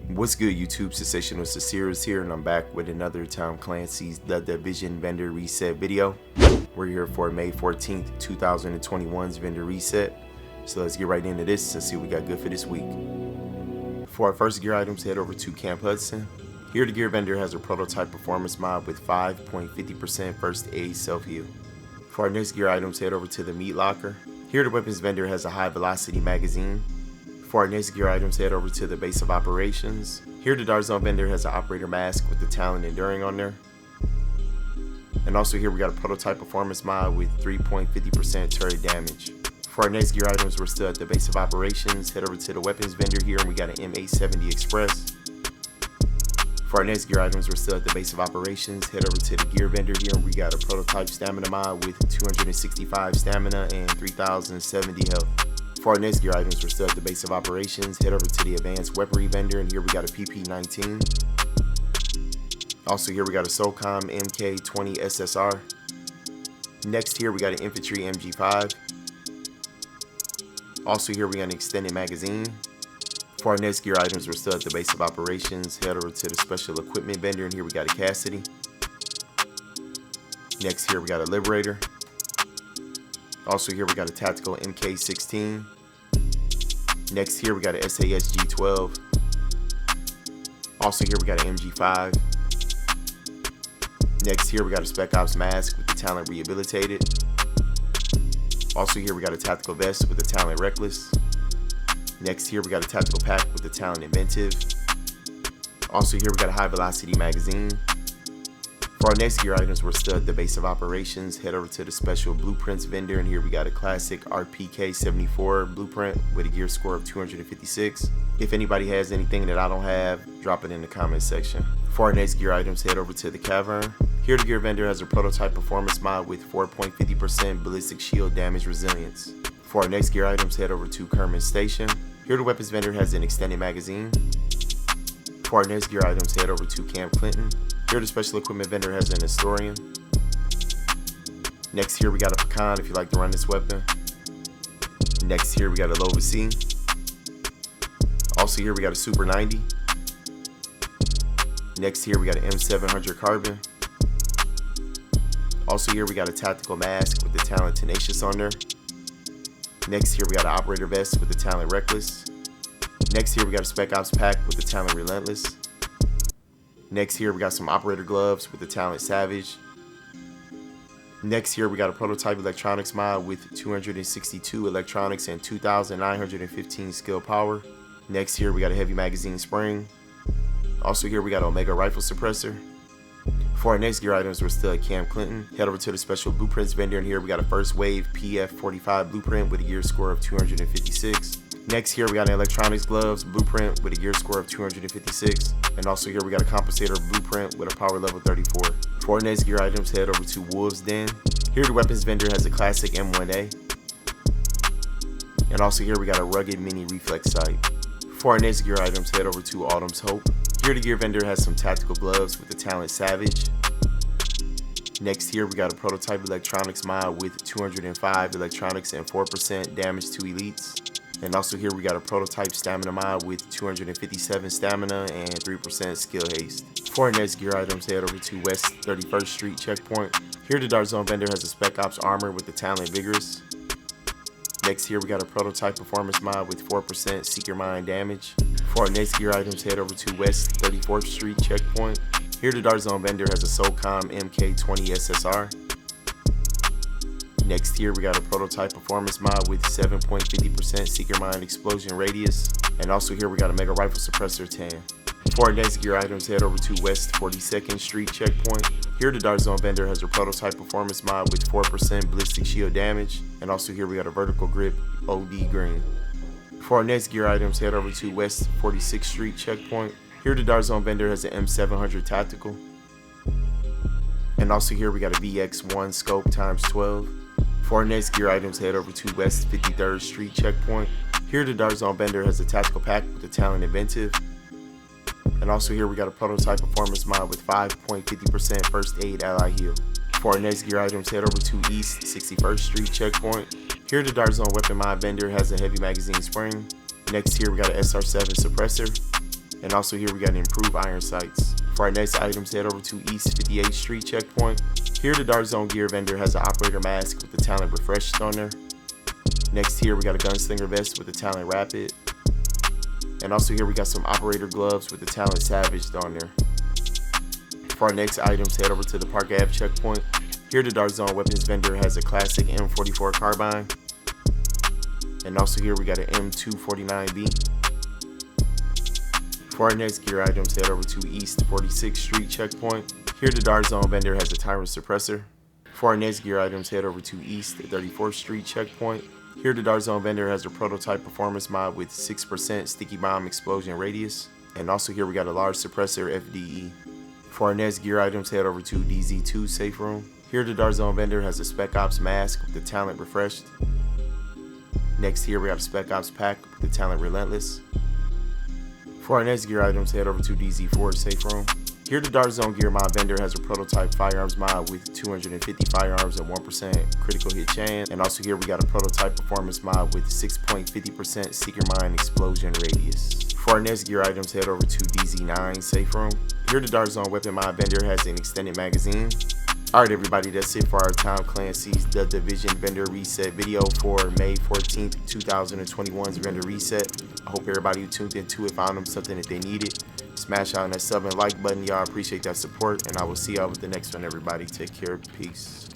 What's good, YouTube? Sensational Series here, and I'm back with another Tom Clancy's The Division vendor reset video. We're here for May 14th, 2021's vendor reset. So let's get right into this and see what we got good for this week. For our first gear items, head over to Camp Hudson. Here the gear vendor has a prototype performance mod with 5.50% first aid self-heal. For our next gear items, head over to the meat locker. Here the weapons vendor has a high velocity magazine. For our next gear items, head over to the base of operations. Here the Dart Zone vendor has an operator mask with the talent enduring on there. And also here we got a prototype performance mod with 3.50% turret damage. For our next gear items, we're still at the base of operations. Head over to the weapons vendor here and we got an M870 Express. For our next gear items, we're still at the base of operations. Head over to the gear vendor here and we got a prototype stamina mod with 265 stamina and 3070 health. For our next gear items, we're still at the base of operations. Head over to the advanced weaponry vendor and here we got a PP19. Also here we got a SOCOM MK20 SSR. Next here we got an infantry MG5. Also here we got an extended magazine. For our next gear items, we're still at the base of operations. Head over to the special equipment vendor and here we got a Cassidy. Next here we got a Liberator. Also here we got a tactical MK16. Next here we got a SAS G12. Also here we got an MG5. Next here we got a Spec Ops mask with the talent Rehabilitated. Also here we got a tactical vest with the talent Reckless. Next here we got a tactical pack with the talent Inventive. Also here we got a high velocity magazine. For our next gear items, we're still at the base of operations. Head over to the special blueprints vendor and here we got a classic RPK 74 blueprint with a gear score of 256. If anybody has anything that I don't have, drop it in the comment section. For our next gear items, head over to the cavern. Here the gear vendor has a prototype performance mod with 4.50% ballistic shield damage resilience. For our next gear items, head over to Kerman Station. Here the weapons vendor has an extended magazine. For our next gear items, head over to Camp Clinton. Here the special equipment vendor has an Historian. Next here we got a Pecan if you like to run this weapon. Next here we got a Lova C. Also here we got a Super 90. Next here we got an M700 Carbon. Also here we got a tactical mask with the talent Tenacious on there. Next here we got an operator vest with the talent Reckless. Next here we got a Spec Ops pack with the talent Relentless. Next here we got some operator gloves with the talent Savage. Next here we got a prototype electronics mod with 262 electronics and 2,915 skill power. Next here we got a heavy magazine spring. Also here we got an Omega rifle suppressor. For our next gear items, we're still at Camp Clinton. Head over to the special blueprints vendor and here we got a first wave PF45 blueprint with a gear score of 256. Next here we got an electronics gloves blueprint with a gear score of 256. And also here we got a compensator blueprint with a power level 34. For our next gear items, head over to Wolves Den. Here the weapons vendor has a classic M1A. And also here we got a rugged mini reflex sight. For our next gear items, head over to Autumn's Hope. Here the gear vendor has some tactical gloves with the talent Savage. Next here we got a prototype electronics mod with 205 electronics and 4% damage to elites. And also here we got a prototype stamina mod with 257 stamina and 3% skill haste. For our next gear items, head over to West 31st Street checkpoint. Here the Dart Zone vendor has a Spec Ops armor with the talent Vigorous. Next here we got a prototype performance mod with 4% Seeker Mine damage. For our next gear items, head over to West 34th Street checkpoint. Here the Dart Zone vendor has a SOCOM MK20 SSR. Next here we got a prototype performance mod with 7.50% Seeker Mine explosion radius. And also here we got a Mega rifle suppressor 10. For our next gear items, head over to West 42nd Street checkpoint. Here the Dart Zone vendor has a prototype performance mod with 4% ballistic shield damage. And also here we got a vertical grip OD green. For our next gear items, head over to West 46th Street checkpoint. Here the Dart Zone vendor has an M700 tactical. And also here we got a VX1 scope times 12. For our next gear items, head over to West 53rd Street checkpoint. Here the Dart Zone vendor has a tactical pack with the talent Inventive. And also here we got a prototype performance mod with 5.50% first aid ally heal. For our next gear items, head over to East 61st Street checkpoint. Here the Dart Zone weapon mod vendor has a heavy magazine spring. Next here we got an SR7 suppressor. And also here we got improved iron sights. For our next items, head over to East 58th Street checkpoint. Here the Dark Zone gear vendor has an operator mask with the talent refreshed on there. Next here we got a gunslinger vest with the talent rapid. And also here we got some operator gloves with the talent savaged on there. For our next items, head over to the Park Ave checkpoint. Here the Dark Zone weapons vendor has a classic M44 carbine. And also here we got an M249B. For our next gear items, head over to East 46th Street checkpoint. Here the Dark Zone vendor has a tyrant suppressor. For our next gear items, head over to East 34th Street checkpoint. Here the Dark Zone vendor has a prototype performance mod with 6% sticky bomb explosion radius. And also here we got a large suppressor FDE. For our next gear items, head over to DZ2 safe room. Here the Dark Zone vendor has a Spec Ops mask with the talent refreshed. Next here we got a Spec Ops pack with the talent relentless. For our next gear items, head over to DZ4 safe room. Here the Dark Zone gear mod vendor has a prototype firearms mod with 250 firearms and 1% critical hit chance. And also here we got a prototype performance mod with 6.50% seeker mine explosion radius. For our next gear items, head over to DZ9 safe room. Here the Dark Zone weapon mod vendor has an extended magazine. Alright everybody, that's it for our Tom Clancy's The Division vendor reset video for May 14th, 2021's vendor reset. I hope everybody who tuned into it found them something that they needed. Smash out on that sub and like button, y'all. Appreciate that support, and I will see y'all with the next one, everybody. Take care. Peace.